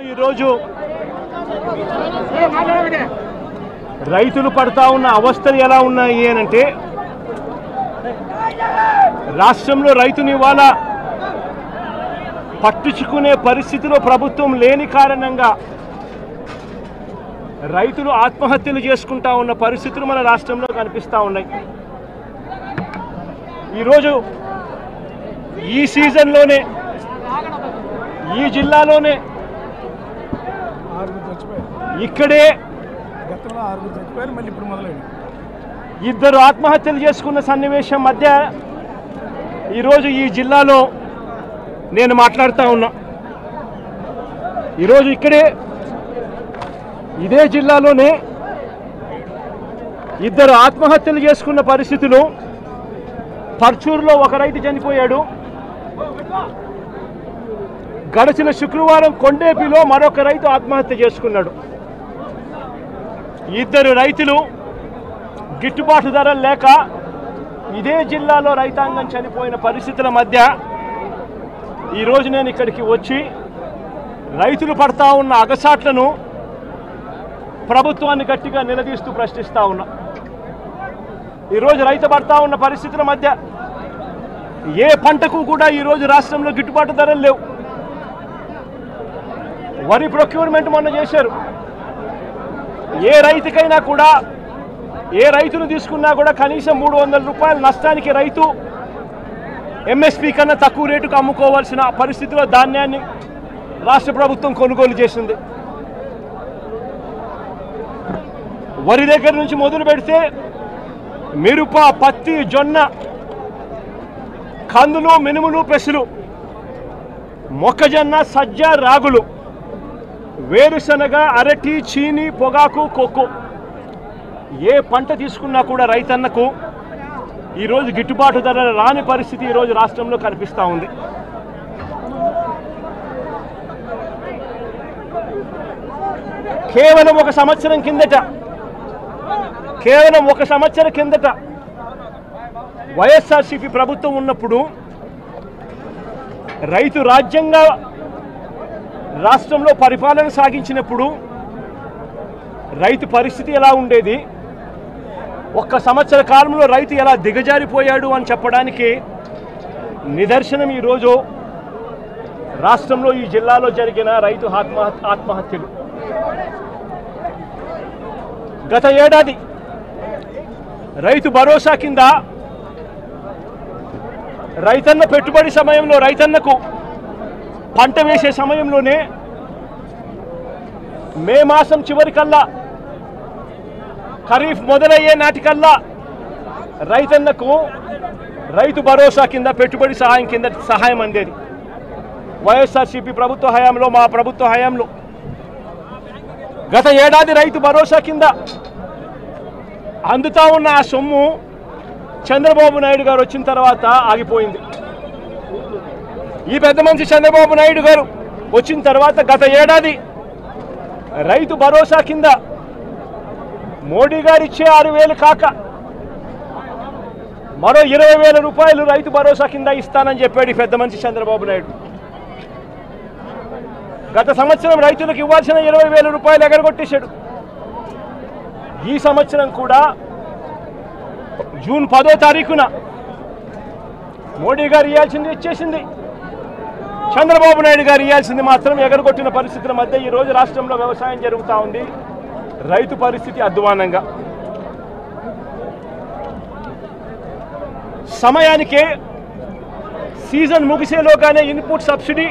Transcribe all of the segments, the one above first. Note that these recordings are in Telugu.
ఈరోజు రైతులు పడతా ఉన్న అవస్థలు ఎలా ఉన్నాయి అంటే రాష్ట్రంలో రైతుని ఇవాళ పట్టించుకునే పరిస్థితిలో ప్రభుత్వం లేని కారణంగా రైతులు ఆత్మహత్యలు చేసుకుంటా ఉన్న పరిస్థితులు మన రాష్ట్రంలో కనిపిస్తూ ఉన్నాయి. ఈరోజు ఈ సీజన్లోనే ఈ జిల్లాలోనే ఇక్కడే ఇద్దరు ఆత్మహత్యలు చేసుకున్న సన్నివేశం మధ్య ఈరోజు ఈ జిల్లాలో నేను మాట్లాడుతూ ఉన్నా. ఈరోజు ఇక్కడే ఇదే జిల్లాలోనే ఇద్దరు ఆత్మహత్యలు చేసుకున్న పరిస్థితులు. పర్చూరులో ఒక రైతు చనిపోయాడు. గడిచిన శుక్రవారం కొండేపిలో మరొక రైతు ఆత్మహత్య చేసుకున్నాడు. ఇద్దరు రైతులు గిట్టుబాటు ధరలు లేక ఇదే జిల్లాలో రైతాంగం చనిపోయిన పరిస్థితుల మధ్య ఈరోజు నేను ఇక్కడికి వచ్చి రైతులు పడతా ఉన్న అగసాట్లను ప్రభుత్వాన్ని గట్టిగా నిలదీస్తూ ప్రశ్నిస్తూ ఉన్నా. ఈరోజు రైతు పడతా ఉన్న పరిస్థితుల మధ్య ఏ పంటకు కూడా ఈరోజు రాష్ట్రంలో గిట్టుబాటు ధరలు లేవు. వరి ప్రొక్యూర్మెంట్ మొన్న చేశారు. ఏ రైతుకైనా కూడా ఏ రైతును తీసుకున్నా కూడా కనీసం 300 రూపాయల నష్టానికి రైతు ఎంఎస్పీ కన్నా తక్కువ రేటుకు అమ్ముకోవాల్సిన పరిస్థితిలో ధాన్యాన్ని రాష్ట్ర ప్రభుత్వం కొనుగోలు చేసింది. వరి దగ్గర నుంచి మొదలు పెడితే మిరప, పత్తి, జొన్న, కందులు, మినుములు, పెసలు, మొక్కజొన్న, సజ్జ, రాగులు, వేరుశనగ, అరటి, చీని, పొగాకు, కోకో ఏ పంట తీసుకున్నా కూడా రైతన్నకు ఈరోజు గిట్టుబాటు ధర రాని పరిస్థితి ఈరోజు రాష్ట్రంలో కనిపిస్తూ ఉంది. కేవలం ఒక సంవత్సరం కిందట వైఎస్ఆర్సీపీ ప్రభుత్వం ఉన్నప్పుడు రైతు రాజ్యంగా రాష్ట్రంలో పరిపాలన సాగించినప్పుడు రైతు పరిస్థితి ఎలా ఉండేది, ఒక్క సంవత్సర కాలంలో రైతు ఎలా దిగజారిపోయాడు అని చెప్పడానికి నిదర్శనం ఈరోజు రాష్ట్రంలో ఈ జిల్లాలో జరిగిన రైతు ఆత్మహత్యలు. గత ఏడాది రైతు భరోసా కింద రైతన్న పెట్టుబడి సమయంలో రైతన్నకు పంట వేసే సమయంలోనే మే మాసం చివరికల్లా ఖరీఫ్ మొదలయ్యే నాటికల్లా రైతన్నకు రైతు భరోసా కింద పెట్టుబడి సహాయం కింద సహాయం అందేది. వైఎస్ఆర్సీపీ ప్రభుత్వ హయాంలో, మా ప్రభుత్వ హయాంలో గత ఏడాది రైతు భరోసా కింద అందుతా ఉన్న ఆ సొమ్ము చంద్రబాబు నాయుడు గారు వచ్చిన తర్వాత ఆగిపోయింది. ఈ పెద్ద మనిషి చంద్రబాబు నాయుడు గారు వచ్చిన తర్వాత గత ఏడాది రైతు భరోసా కింద మోడీ గారు ఇచ్చే 6,000 కాక మరో 20,000 రూపాయలు రైతు భరోసా కింద ఇస్తానని చెప్పాడు ఈ పెద్ద మనిషి చంద్రబాబు నాయుడు. గత సంవత్సరం రైతులకు ఇవ్వాల్సిన 20,000 రూపాయలు ఎగరగొట్టేశాడు. ఈ సంవత్సరం కూడా జూన్ 10వ తారీఖున మోడీ గారు ఇవ్వాల్సింది ఇచ్చేసింది, చంద్రబాబు నాయుడు గారు ఇవ్వాల్సింది మాత్రం ఎగరగొట్టిన పరిస్థితుల మధ్య ఈరోజు రాష్ట్రంలో వ్యవసాయం జరుగుతూ ఉంది. రైతు పరిస్థితి అధ్వానంగా. సమయానికే సీజన్ ముగిసేలోగానే ఇన్పుట్ సబ్సిడీ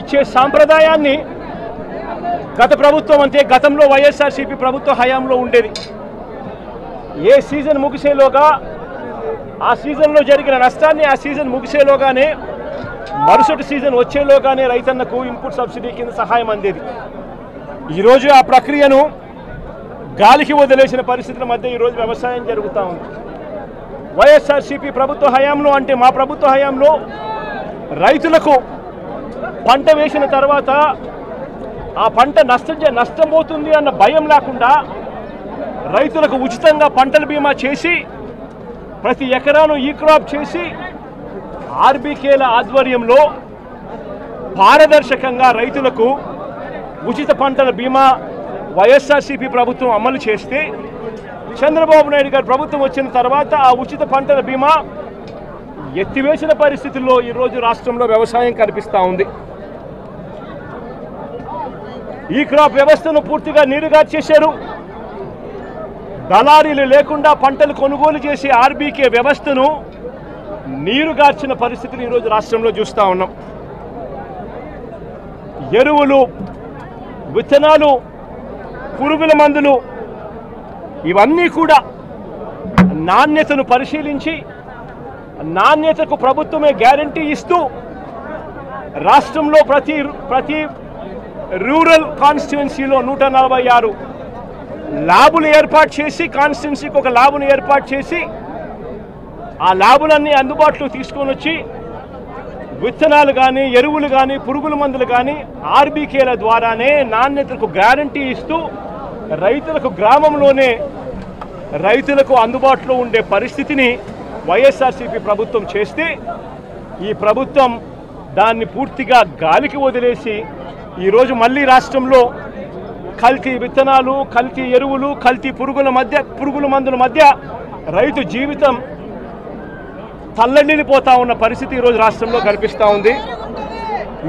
ఇచ్చే సాంప్రదాయాన్ని గత ప్రభుత్వం అంటే గతంలో వైఎస్ఆర్సీపీ ప్రభుత్వ హయాంలో ఉండేది. ఏ సీజన్ ముగిసేలోగా ఆ సీజన్లో జరిగిన నష్టాన్ని ఆ సీజన్ ముగిసేలోగానే మరుసటి సీజన్ వచ్చేలోగానే రైతన్నకు ఇన్పుట్ సబ్సిడీ కింద సహాయం అందేది. ఈరోజు ఆ ప్రక్రియను గాలికి వదిలేసిన పరిస్థితుల మధ్య ఈరోజు వ్యవసాయం జరుగుతూ ఉంది. వైఎస్ఆర్సీపీ ప్రభుత్వ హయాంలో అంటే మా ప్రభుత్వ హయాంలో రైతులకు పంట వేసిన తర్వాత ఆ పంట నష్టం పోతుంది అన్న భయం లేకుండా రైతులకు ఉచితంగా పంటల బీమా చేసి ప్రతి ఎకరాను ఈ క్రాప్ చేసి ఆర్బీకేల ఆధ్వర్యంలో పారదర్శకంగా రైతులకు ఉచిత పంటల బీమా వైఎస్ఆర్సీపీ ప్రభుత్వం అమలు చేస్తే చంద్రబాబు నాయుడు గారు ప్రభుత్వం వచ్చిన తర్వాత ఆ ఉచిత పంటల బీమా ఎత్తివేసిన పరిస్థితుల్లో ఈరోజు రాష్ట్రంలో వ్యవసాయం కనిపిస్తూ ఉంది. ఈ క్రాప్ వ్యవస్థను పూర్తిగా నీరుగార్చేశారు. దళారీలు లేకుండా పంటలు కొనుగోలు చేసే ఆర్బీకే వ్యవస్థను నీరుగార్చిన పరిస్థితులు ఈరోజు రాష్ట్రంలో చూస్తూ ఉన్నాం. ఎరువులు, విత్తనాలు, పురుగుల మందులు ఇవన్నీ కూడా నాణ్యతను పరిశీలించి నాణ్యతకు ప్రభుత్వమే గ్యారంటీ ఇస్తూ రాష్ట్రంలో ప్రతి రూరల్ కాన్స్టిట్యుయెన్సీలో 146 ల్యాబులు ఏర్పాటు చేసి, కాన్స్టిట్యుయెన్సీకి ఒక ల్యాబును ఏర్పాటు చేసి ఆ ల్యాబులన్నీ అందుబాటులో తీసుకొని వచ్చి విత్తనాలు కానీ, ఎరువులు కానీ, పురుగుల మందులు కానీ ఆర్బీకేల ద్వారానే నాణ్యతకు గ్యారంటీ ఇస్తూ రైతులకు గ్రామంలోనే రైతులకు అందుబాటులో ఉండే పరిస్థితిని వైఎస్ఆర్సీపీ ప్రభుత్వం చేస్తే ఈ ప్రభుత్వం దాన్ని పూర్తిగా గాలికి వదిలేసి ఈరోజు మళ్ళీ రాష్ట్రంలో కల్తీ విత్తనాలు, కల్తీ ఎరువులు, కల్తీ పురుగుల మందుల మధ్య రైతు జీవితం తల్లడిల్లిపోతా ఉన్న పరిస్థితి ఈరోజు రాష్ట్రంలో కనిపిస్తూ ఉంది.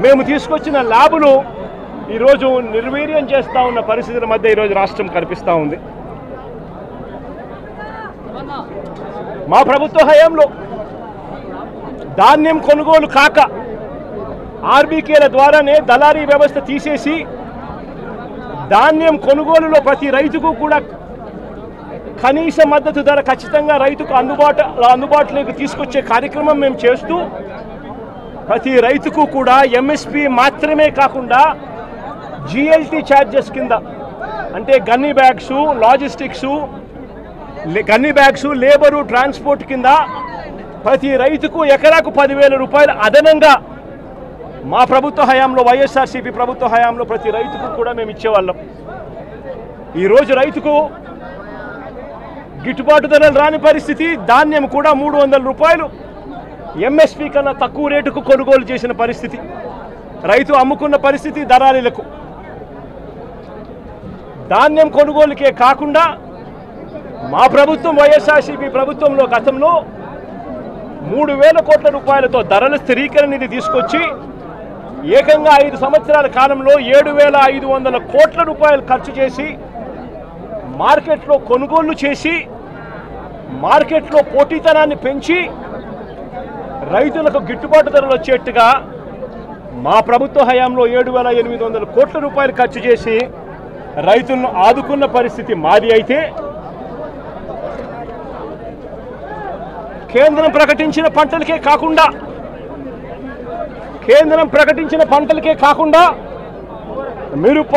మేము తీసుకొచ్చిన ల్యాబులు ఈరోజు నిర్వీర్యం చేస్తూ ఉన్న పరిస్థితుల మధ్య ఈరోజు రాష్ట్రం కనిపిస్తూ ఉంది. మా ప్రభుత్వ హయాంలో ధాన్యం కొనుగోలు కాక ఆర్బీకేల ద్వారానే దళారీ వ్యవస్థ తీసేసి ధాన్యం కొనుగోలులో ప్రతి రైతుకు కూడా కనీస మద్దతు ధర ఖచ్చితంగా రైతుకు అందుబాటులోకి తీసుకొచ్చే కార్యక్రమం మేము చేస్తూ ప్రతి రైతుకు కూడా ఎంఎస్పీ మాత్రమే కాకుండా జిఎల్టీ ఛార్జెస్ కింద అంటే gunny bags, logistics, gunny bags, labour, transport కింద ప్రతి రైతుకు ఎకరాకు 10,000 రూపాయలు అదనంగా మా ప్రభుత్వ హయాంలో, వైఎస్ఆర్సీపీ ప్రభుత్వ హయాంలో ప్రతి రైతుకు కూడా మేము ఇచ్చేవాళ్ళం. ఈరోజు రైతుకు గిట్టుబాటు ధరలు రాని పరిస్థితి. ధాన్యం కూడా 300 రూపాయలు ఎంఎస్పీ కన్నా తక్కువ రేటుకు కొనుగోలు చేసిన పరిస్థితి. రైతు అమ్ముకున్న పరిస్థితి దళారీలకు. ధాన్యం కొనుగోలుకే కాకుండా మా ప్రభుత్వం వైఎస్ఆర్సీపీ ప్రభుత్వంలో గతంలో 3,000 కోట్ల రూపాయలతో ధరల స్థిరీకరణ నిధి తీసుకొచ్చి ఏకంగా 5 సంవత్సరాల కాలంలో 7,500 కోట్ల రూపాయలు ఖర్చు చేసి మార్కెట్లో కొనుగోళ్లు చేసి మార్కెట్లో పోటీతనాన్ని పెంచి రైతులకు గిట్టుబాటు ధరలు వచ్చేట్టుగా మా ప్రభుత్వ హయాంలో 7,800 కోట్ల రూపాయలు ఖర్చు చేసి రైతులను ఆదుకున్న పరిస్థితి మాది. అయితే కేంద్రం ప్రకటించిన పంటలకే కాకుండా మిరప,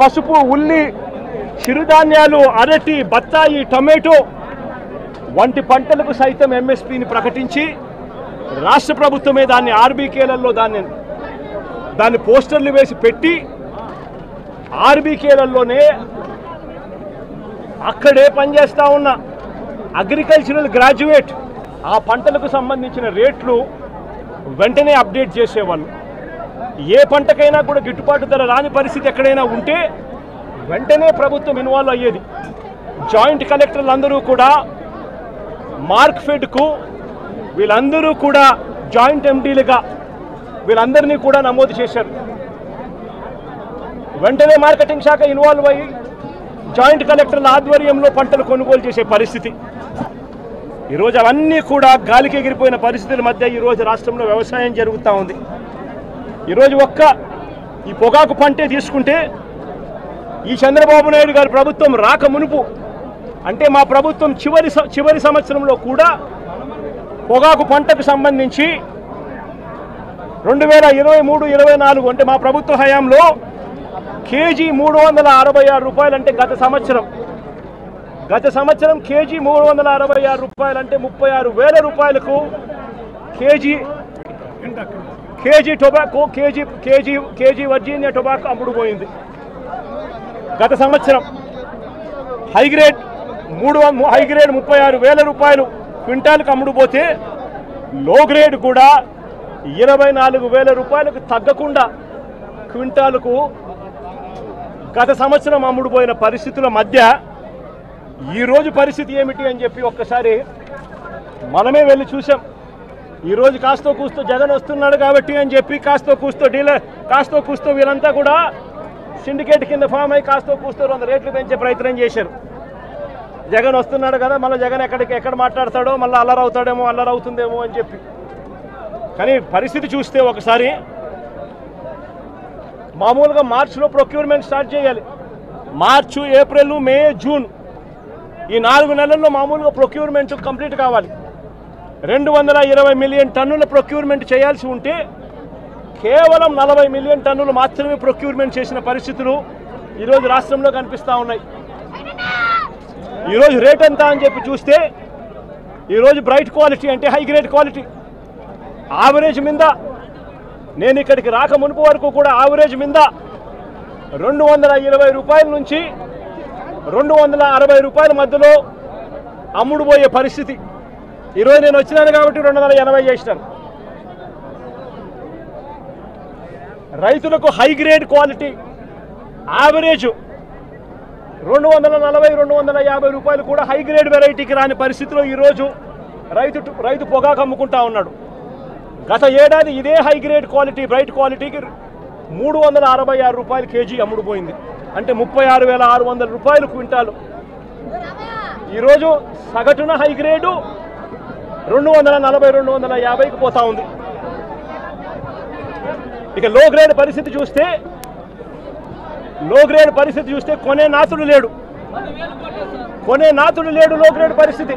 పసుపు, ఉల్లి, చిరుధాన్యాలు, అరటి, బత్తాయి, టొమాటో వంటి పంటలకు సైతం ఎంఎస్పీని ప్రకటించి రాష్ట్ర ప్రభుత్వమే దాన్ని ఆర్బీకేలలో దాన్ని పోస్టర్లు వేసి పెట్టి ఆర్బీకేలలోనే అక్కడే పనిచేస్తూ ఉన్న అగ్రికల్చరల్ గ్రాడ్యుయేట్ ఆ పంటలకు సంబంధించిన రేట్లు వెంటనే అప్డేట్ చేసేవాళ్ళు. ఏ పంటకైనా కూడా గిట్టుబాటు ధర రాని పరిస్థితి ఎక్కడైనా ఉంటే వెంటనే ప్రభుత్వం ఇన్వాల్వ్ అయ్యేది. జాయింట్ కలెక్టర్లు అందరూ కూడా మార్క్ఫెడ్కు వీళ్ళందరూ కూడా జాయింట్ ఎండీలుగా వీళ్ళందరినీ కూడా నమోదు చేశారు. వెంటనే మార్కెటింగ్ శాఖ ఇన్వాల్వ్ అయ్యి జాయింట్ కలెక్టర్ల ఆధ్వర్యంలో పంటలు కొనుగోలు చేసే పరిస్థితి. ఈరోజు అవన్నీ కూడా గాలికి ఎగిరిపోయిన పరిస్థితుల మధ్య ఈరోజు రాష్ట్రంలో వ్యవసాయం జరుగుతూ ఉంది. ఈరోజు ఈ పొగాకు పంటే తీసుకుంటే ఈ చంద్రబాబు నాయుడు గారి ప్రభుత్వం రాక మునుపు అంటే మా ప్రభుత్వం చివరి సంవత్సరంలో కూడా పొగాకు పంటకు సంబంధించి 2023-24 అంటే మా ప్రభుత్వ హయాంలో కేజీ 366 రూపాయలు అంటే గత సంవత్సరం కేజీ 366 రూపాయలు అంటే 36,000 రూపాయలకు KG tobacco KG Virginia tobacco అమ్ముడుపోయింది. గత సంవత్సరం హైగ్రేడ్ 36,000 రూపాయలు క్వింటాల్కి అమ్ముడుపోతే లో గ్రేడ్ కూడా 24,000 రూపాయలకు తగ్గకుండా క్వింటాలకు గత సంవత్సరం అమ్ముడుపోయిన పరిస్థితుల మధ్య ఈరోజు పరిస్థితి ఏమిటి అని చెప్పి ఒక్కసారి మనమే వెళ్ళి చూసాం. ఈరోజు కాస్తో కూస్తో జగన్ వస్తున్నాడు కాబట్టి అని చెప్పి కాస్తో కూస్తో వీళ్ళంతా కూడా సిండికేట్ కింద ఫామ్ అయ్యి కాస్తో కూస్తో 100 రేట్లు పెంచే ప్రయత్నం చేశారు. జగన్ వస్తున్నాడు కదా, మళ్ళీ జగన్ ఎక్కడ మాట్లాడతాడో మళ్ళీ అల్లరవుతాడేమో అల్లరవుతుందేమో అని చెప్పి. కానీ పరిస్థితి చూస్తే ఒకసారి మామూలుగా మార్చిలో ప్రొక్యూర్మెంట్ స్టార్ట్ చేయాలి. మార్చు, ఏప్రిల్, మే, జూన్ ఈ 4 నెలల్లో మామూలుగా ప్రొక్యూర్మెంట్ కంప్లీట్ కావాలి. 220 మిలియన్ టన్నుల ప్రొక్యూర్మెంట్ చేయాల్సి ఉంటే కేవలం 40 మిలియన్ టన్నులు మాత్రమే ప్రొక్యూర్మెంట్ చేసిన పరిస్థితులు ఈరోజు రాష్ట్రంలో కనిపిస్తూ ఉన్నాయి. ఈరోజు రేట్ ఎంత అని చెప్పి చూస్తే ఈరోజు బ్రైట్ క్వాలిటీ అంటే హై గ్రేడ్ క్వాలిటీ ఆవరేజ్ మీద నేను ఇక్కడికి రాక మునుపు వరకు కూడా ఆవరేజ్ మీద 220 రూపాయల నుంచి 260 రూపాయల మధ్యలో అమ్ముడుపోయే పరిస్థితి. ఈరోజు నేను వచ్చినాను కాబట్టి 280 చేసినాను. రైతులకు హై గ్రేడ్ క్వాలిటీ యావరేజ్ 240-250 రూపాయలు కూడా హై గ్రేడ్ వెరైటీకి రాని పరిస్థితిలో ఈరోజు రైతు పొగాకు అమ్ముకుంటా ఉన్నాడు. గత ఏడాది ఇదే హై గ్రేడ్ క్వాలిటీ బ్రైట్ క్వాలిటీకి 366 రూపాయలు కేజీ అమ్ముడుపోయింది. అంటే 36,600 రూపాయలు క్వింటాలు. ఈరోజు సగటున హై గ్రేడు 240-250కి పోతా ఉంది. ఇక లో గ్రేడ్ పరిస్థితి చూస్తే కొనే నాతుడు లేడు. లో గ్రేడ్ పరిస్థితి.